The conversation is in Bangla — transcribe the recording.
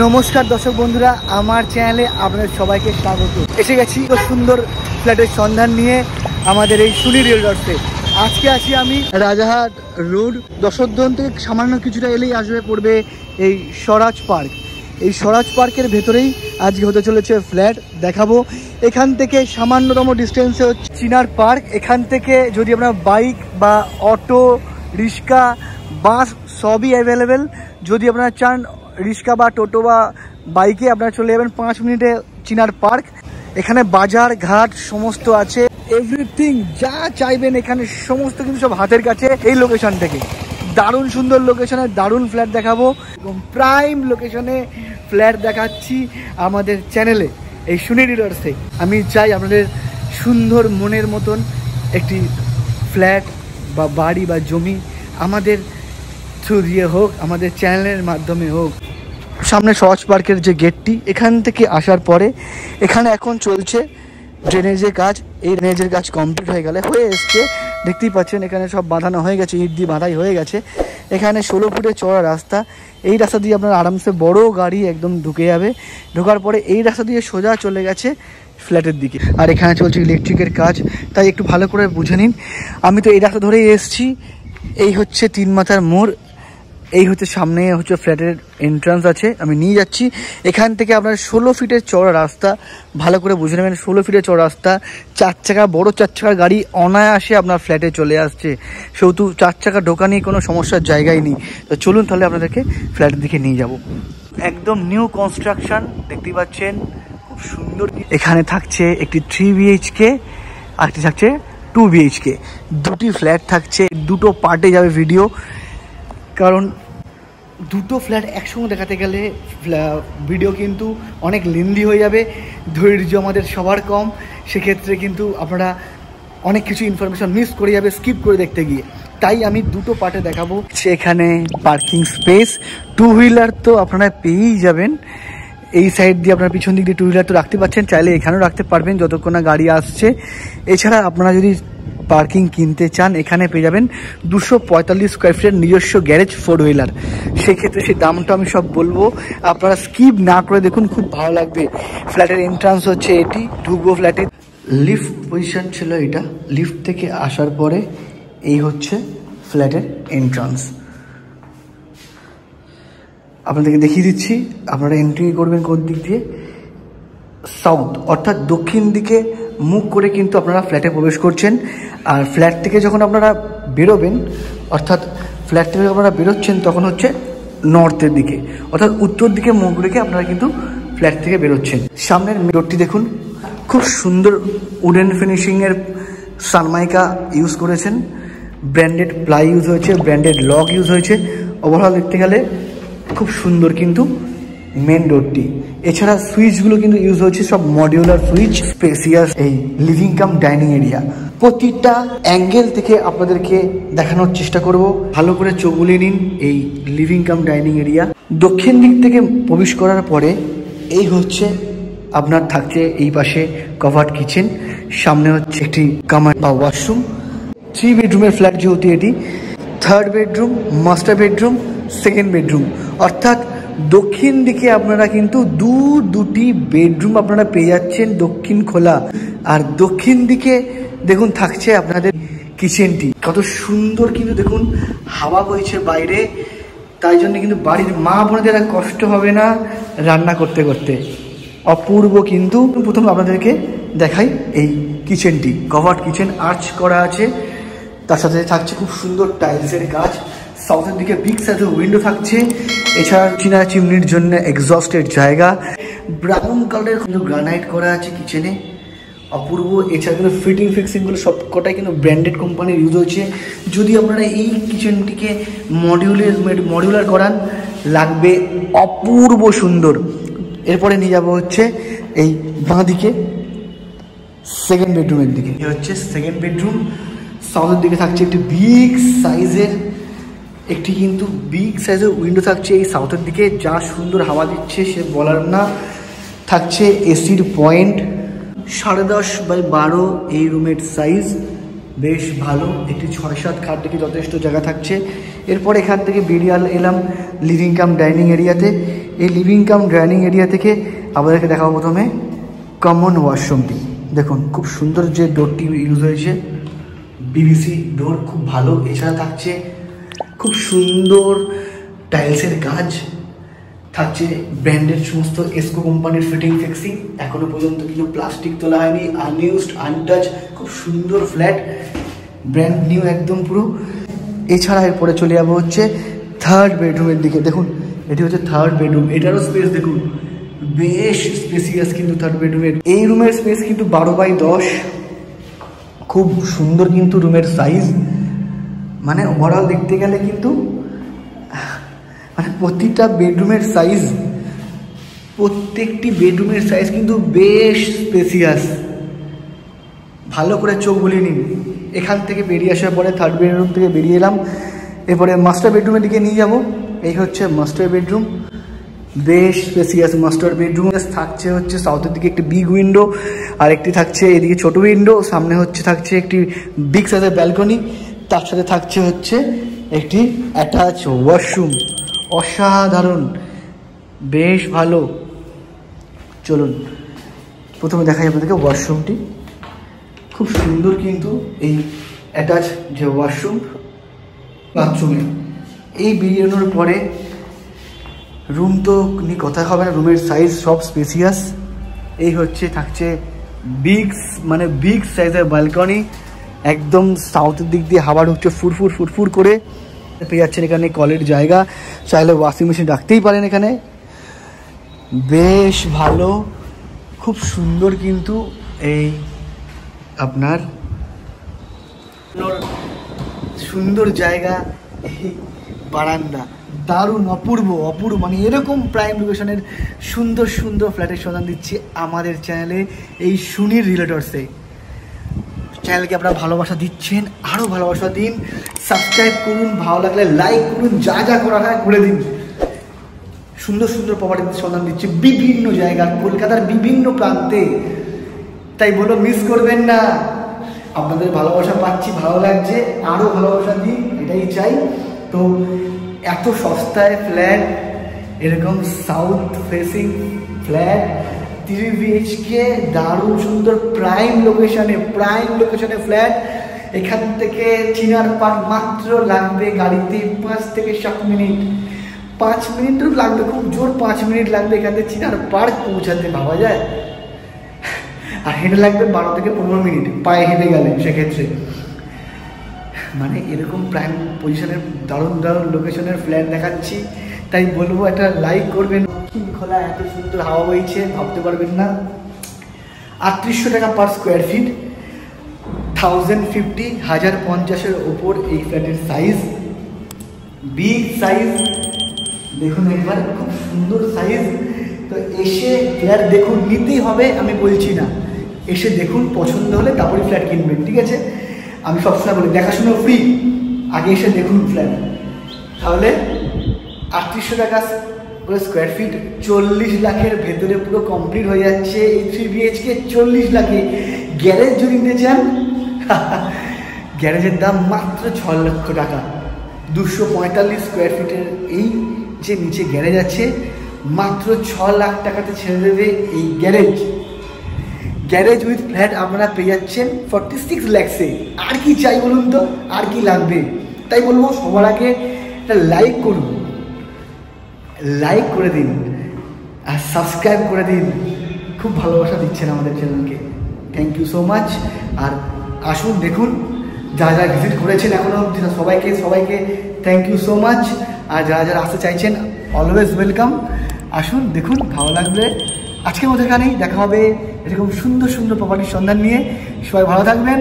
নমস্কার দর্শক বন্ধুরা, আমার চ্যানেলে আপনাদের সবাইকে স্বাগত। এসে গেছি সুন্দর ফ্ল্যাটের সন্ধান নিয়ে আমাদের এই সুনি রিয়েলটসে। আজকে আছি আমি রাজারহাট রোড, দশরথন থেকে সামান্য কিছুটা এলেই আসবে পড়বে এই স্বরাজ পার্ক। এই স্বরাজ পার্কের ভেতরেই আজকে হতে চলেছে ফ্ল্যাট দেখাবো। এখান থেকে সামান্যতম ডিস্টেন্সে হচ্ছে চিনার পার্ক। এখান থেকে যদি আপনার বাইক বা অটো, রিক্সা, বাস সবই অ্যাভেলেবেল। যদি আপনারা চান রিক্সা বা টোটো বা বাইকে আপনারা চলে যাবেন 5 মিনিটে চিনার পার্ক। এখানে বাজার ঘাট সমস্ত আছে, এভরিথিং যা চাইবেন এখানে সমস্ত কিছু সব হাতের কাছে। এই লোকেশন থেকে দারুণ সুন্দর লোকেশনে দারুণ ফ্ল্যাট দেখাবো, এবং প্রাইম লোকেশনে ফ্ল্যাট দেখাচ্ছি আমাদের চ্যানেলে এই সুনি রিয়েলটসে। আমি চাই আপনাদের সুন্দর মনের মতন একটি ফ্ল্যাট বা বাড়ি বা জমি আমাদের থ্রু দিয়ে হোক, আমাদের চ্যানেলের মাধ্যমে হোক। সামনে স্বরাজ পার্কের যে গেটটি, এখান থেকে আসার পরে এখানে এখন চলছে ড্রেনেজের কাজ। এই ড্রেনেজের কাজ কমপ্লিট হয়ে এসছে, দেখতেই পাচ্ছেন এখানে সব বাঁধানো হয়ে গেছে, ইট দিয়ে বাঁধাই হয়ে গেছে। এখানে 16 ফুটের চওড়া রাস্তা। এই রাস্তা দিয়ে আপনার আরামসে বড় গাড়ি একদম ঢুকে যাবে। ঢোকার পরে এই রাস্তা দিয়ে সোজা চলে গেছে ফ্ল্যাটের দিকে। আর এখানে চলছে ইলেকট্রিকের কাজ, তাই একটু ভালো করে বুঝে নিন। আমি তো এই রাস্তা ধরেই এসছি। এই হচ্ছে 3 মাথার মোড়, এই হচ্ছে সামনে হচ্ছে ফ্ল্যাটের এন্ট্রান্স আছে, আমি নিয়ে যাচ্ছি। এখান থেকে আপনার 16 ফিটের চওড়া রাস্তা, ভালো করে বুঝে নেবেন। 16 ফিটের চওড়া রাস্তা, 4 চাকা বড় 4 চাকার গাড়ি অনায়াসে আপনার ফ্ল্যাটে চলে আসছে। সেহেতু 4 চাকা ঢোকা নিয়ে কোনো সমস্যার জায়গায় নেই। তো চলুন তাহলে আপনাদেরকে ফ্ল্যাটের দিকে নিয়ে যাব। একদম নিউ কনস্ট্রাকশন দেখতেই পাচ্ছেন, খুব সুন্দর। এখানে থাকছে একটি 3 BHK, আরেকটি থাকছে 2 BHK। দুটি ফ্ল্যাট থাকছে, দুটো পার্টে যাবে ভিডিও, কারণ দুটো ফ্ল্যাট একসঙ্গে দেখাতে গেলে ভিডিও কিন্তু অনেক লেন্দি হয়ে যাবে। ধৈর্য আমাদের সবার কম, সেক্ষেত্রে কিন্তু আপনারা অনেক কিছু ইনফরমেশন মিস করে যাবে স্কিপ করে দেখতে গিয়ে। তাই আমি দুটো পার্টে দেখাবো। সেখানে পার্কিং স্পেস, 2 হুইলার তো আপনারা পেয়েই যাবেন। এই সাইড দিয়ে আপনার পিছন দিক দিয়ে 2 হুইলার তো রাখতে পারছেন, চাইলে এখানেও রাখতে পারবেন যতক্ষণ না গাড়ি আসছে। এছাড়া আপনারা যদি পার্কিং কিনতে চান এখানে পেয়ে যাবেন 245 স্কোয়ার ফিটের নিজস্ব গ্যারেজ 4 হুইলার। সেক্ষেত্রে সেই দামটা আমি সব বলবো, আপনারা স্কিপ না করে দেখুন, খুব ভালো লাগবে। ফ্ল্যাটের এন্ট্রান্স হচ্ছে এটি, ঢুকবো ফ্ল্যাটে। লিফট পজিশন ছিল এটা, লিফট থেকে আসার পরে এই হচ্ছে ফ্ল্যাটের এন্ট্রান্স। আপনাদেরকে দেখিয়ে দিচ্ছি। আপনারা এন্ট্রি করবেন কোন দিক দিয়ে? সাউথ, অর্থাৎ দক্ষিণ দিকে মুখ করে কিন্তু আপনারা ফ্ল্যাটে প্রবেশ করছেন। আর ফ্ল্যাট থেকে যখন আপনারা বেরোবেন, অর্থাৎ ফ্ল্যাট থেকে যখন আপনারা বেরোচ্ছেন তখন হচ্ছে নর্থের দিকে, অর্থাৎ উত্তর দিকে মুখ রেখে আপনারা কিন্তু ফ্ল্যাট থেকে বেরোচ্ছেন। সামনের মিররটি দেখুন, খুব সুন্দর উডেন ফিনিশিংয়ের সানমাইকা ইউজ করেছেন, ব্র্যান্ডেড প্লাই ইউজ হয়েছে, ব্র্যান্ডেড লক ইউজ হয়েছে। ওভারঅল দেখতে গেলে খুব সুন্দর কিন্তু মেন ডোরটি। এছাড়া সুইচগুলো কিন্তু ইউজ হচ্ছে সব মডিউলার সুইচ। স্পেসিয়াস এই লিভিং কাম ডাইনিং এরিয়া, প্রতিটা অ্যাঙ্গেল থেকে আপনাদেরকে দেখানোর চেষ্টা করব। ভালো করে চোখ বুলিয়ে নিন এই লিভিং কাম ডাইনিং এরিয়া। দক্ষিণ দিক থেকে প্রবেশ করার পরে এই হচ্ছে আপনার থাকছে এই পাশে কভার্ড কিচেন, সামনে হচ্ছে একটি কামার বা ওয়াশরুম। 3 বেডরুমের ফ্ল্যাট যেহেতু এটি, 3rd bedroom, master bedroom, 2nd bedroom, অর্থাৎ দক্ষিণ দিকে আপনারা কিন্তু দুটি বেডরুম আপনারা পেয়ে যাচ্ছেন দক্ষিণ খোলা। আর দক্ষিণ দিকে দেখুন থাকছে আপনাদের কিচেনটি, কত সুন্দর কিন্তু দেখুন হাওয়া বইছে বাইরে, তাই জন্য কিন্তু বাড়ির মা বোনদের আর কষ্ট হবে না রান্না করতে করতে। অপূর্ব কিন্তু। প্রথম আপনাদেরকে দেখাই এই কিচেনটি, কভার্ড কিচেন, আর্চ করা আছে, তার সাথে থাকছে খুব সুন্দর টাইলসের কাজ। সাউথের দিকে বিগ সাইজের উইন্ডো থাকছে। এছাড়া চীনা চিমনির জন্য এক্সস্টের জায়গা, ব্রাউন কালারের কিন্তু গ্রানাইট করা আছে কিচেনে, অপূর্ব। এছাড়া কিন্তু ফিটিং ফিক্সিংগুলো সবকটাই কিন্তু ব্র্যান্ডেড কোম্পানির ইউজ হচ্ছে। যদি আপনারা এই কিচেনটিকে মডিউলার করান, লাগবে অপূর্ব সুন্দর। এরপরে নিয়ে যাবো হচ্ছে এই বাঁ দিকে 2nd বেডরুমের দিকে। এই হচ্ছে 2nd বেডরুম। সাউথের দিকে থাকছে একটি বিগ সাইজের উইন্ডো থাকছে এই সাউথের দিকে, যা সুন্দর হাওয়া দিচ্ছে সে বলার না। থাকছে এসির পয়েন্ট, 10.5x12 এই রুমের সাইজ, বেশ ভালো। একটি 6-7 খাট থেকে যথেষ্ট জায়গা থাকছে। এরপর এখান থেকে বেরিয়ে এলাম লিভিং কাম ডাইনিং এরিয়াতে। এই লিভিং কাম ডাইনিং এরিয়া থেকে আপনাদেরকে দেখাবো প্রথমে কমন ওয়াশরুমটি। দেখুন খুব সুন্দর যে ডোরটি ইউজ হয়েছে, বিভিসি ডোর, খুব ভালো। এছাড়া থাকছে খুব সুন্দর টাইলসের কাজ, থাকছে ব্র্যান্ডেড সমস্ত এসকো কোম্পানির ফিটিং ফিক্সিং, এখনো পর্যন্ত কিন্তু প্লাস্টিক তোলা হয়নি, আনইউজড আনটাচ, খুব সুন্দর ফ্ল্যাট, ব্র্যান্ড নিউ একদম পুরো। এছাড়া এরপরে চলে যাবো হচ্ছে থার্ড বেডরুমের দিকে। দেখুন এটি হচ্ছে থার্ড বেডরুম, এটারও স্পেস দেখুন বেশ স্পেসিয়াস কিন্তু থার্ড বেডরুমের। এই রুমের স্পেস কিন্তু 12x10, খুব সুন্দর কিন্তু রুমের সাইজ। মানে ওভারঅল দেখতে গেলে কিন্তু মানে প্রতিটা বেডরুমের সাইজ, প্রত্যেকটি বেডরুমের সাইজ কিন্তু বেশ স্পেসিয়াস। ভালো করে চোখ বুলিয়ে নিন। এখান থেকে বেরিয়ে আসার পরে থার্ড বেডরুম থেকে বেরিয়ে এলাম, এরপরে মাস্টার বেডরুমের দিকে নিয়ে যাব। এই হচ্ছে মাস্টার বেডরুম, বেশ স্পেসিয়াস মাস্টার বেডরুম। থাকছে হচ্ছে সাউথের দিকে একটি বিগ উইন্ডো, আর একটি থাকছে এদিকে ছোট উইন্ডো, সামনে হচ্ছে থাকছে একটি বিগ সাইজের ব্যালকনি, তার সাথে থাকছে হচ্ছে একটি অ্যাটাচ ওয়াশরুম। অসাধারণ, বেশ ভালো। চলুন প্রথমে দেখাই আপনাদেরকে ওয়াশরুমটি। খুব সুন্দর কিন্তু এই অ্যাটাচ যে ওয়াশরুম বাথরুমে। এই বেরিয়ানোর পরে রুম তো নিয়ে কথা হবে না, রুমের সাইজ সব স্পেসিয়াস। এই হচ্ছে থাকছে বিগ সাইজের ব্যালকনি, একদম সাউথের দিক দিয়ে হাওয়া ঢুকছে ফুরফুর ফুরফুর করে। পেয়ে যাচ্ছেন এখানে কলের জায়গা, চাইলে ওয়াশিং মেশিন রাখতেই পারেন এখানে। বেশ ভালো, খুব সুন্দর কিন্তু এই আপনার সুন্দর জায়গা। এই বারান্দা দারুণ, অপূর্ব মানে এরকম প্রাইম লোকেশনের সুন্দর সুন্দর ফ্ল্যাটের সন্ধান দিচ্ছি আমাদের চ্যানেলে, এই সুনীর রিয়েলটরসে। চ্যানেলকে আপনারা ভালোবাসা দিচ্ছেন, আরও ভালোবাসা দিন, সাবস্ক্রাইব করুন, ভালো লাগলে লাইক করুন, যা যা করার হয় করে দিন। সুন্দর সুন্দর প্রপার্টির সন্ধান দিচ্ছি বিভিন্ন জায়গায়, কলকাতার বিভিন্ন প্রান্তে, তাই বলো মিস করবেন না। আপনাদের ভালোবাসা পাচ্ছি, ভালো লাগছে, আরও ভালোবাসা দিন, এটাই চাই। তো এত সস্তায় ফ্ল্যাট, এরকম সাউথ ফেসিং ফ্ল্যাট 3 BHK, দারুণ সুন্দর প্রাইম লোকেশনে ফ্ল্যাট। এখান থেকে চিনার পার্ক মাত্র লাগবে গাড়িতে 5 থেকে 7 মিনিট, 5 মিনিটও লাগবে, খুব জোর 5 মিনিট লাগবে এখান থেকে চিনার পার্ক পৌঁছাতে, ভাবা যায়। আর হেঁটে লাগবে 12 থেকে 15 মিনিট পায়ে হেঁটে গেলে সেক্ষেত্রে। মানে এরকম প্রাইম পজিশনের দারুণ লোকেশনের ফ্ল্যাট দেখাচ্ছি, তাই বলবো একটা লাইক করবেন। খোলা এত সুন্দর হাওয়া বইছে, ভাবতে পারবেন না। 3800 টাকা পার স্কোয়ার ফিট, 1050 ওপর এই ফ্ল্যাটের সাইজ, বিগ সাইজ। দেখুন একবার, খুব সুন্দর সাইজ। তো এসে ফ্ল্যাট দেখুন, নিতেই হবে আমি বলছি না, এসে দেখুন, পছন্দ হলে তারপরে ফ্ল্যাট কিনবেন, ঠিক আছে? আমি সবসময় বলি দেখাশোনা ফ্রি, আগে এসে দেখুন ফ্ল্যাট। তাহলে 3800 টাকা স্কোয়ার ফিট, 40 লাখের ভেতরে পুরো কমপ্লিট হয়ে যাচ্ছে এই 3 BHK 40 লাখে। গ্যারেজ যদি নিতে চান, গ্যারেজের দাম মাত্র 6 লক্ষ টাকা। 245 স্কোয়ার ফিটের এই যে নিচে গ্যারেজ আছে, মাত্র 6 লাখ টাকাতে ছেড়ে দেবে এই গ্যারেজ উইথ ফ্ল্যাট আপনারা পেয়ে যাচ্ছেন 46 লাখসে। আর কি চাই বলুন তো, আর কি লাগবে? তাই বলবো সবার আগে একটা লাইক করুন, লাইক করে দিন আর সাবস্ক্রাইব করে দিন। খুব ভালোবাসা দিচ্ছেন আমাদের চ্যানেলকে, থ্যাংক ইউ সো মাচ। আর আসুন দেখুন, যারা ভিজিট করেছেন এখনও অবধি সবাইকে থ্যাংক ইউ সো মাচ। আর যারা আসতে চাইছেন অলওয়েজ ওয়েলকাম। আসুন দেখুন, ভালো লাগবে। আজকের মতো এখানেই দেখা হবে এরকম সুন্দর সুন্দর প্রপার্টির সন্ধান নিয়ে। সবাই ভালো থাকবেন।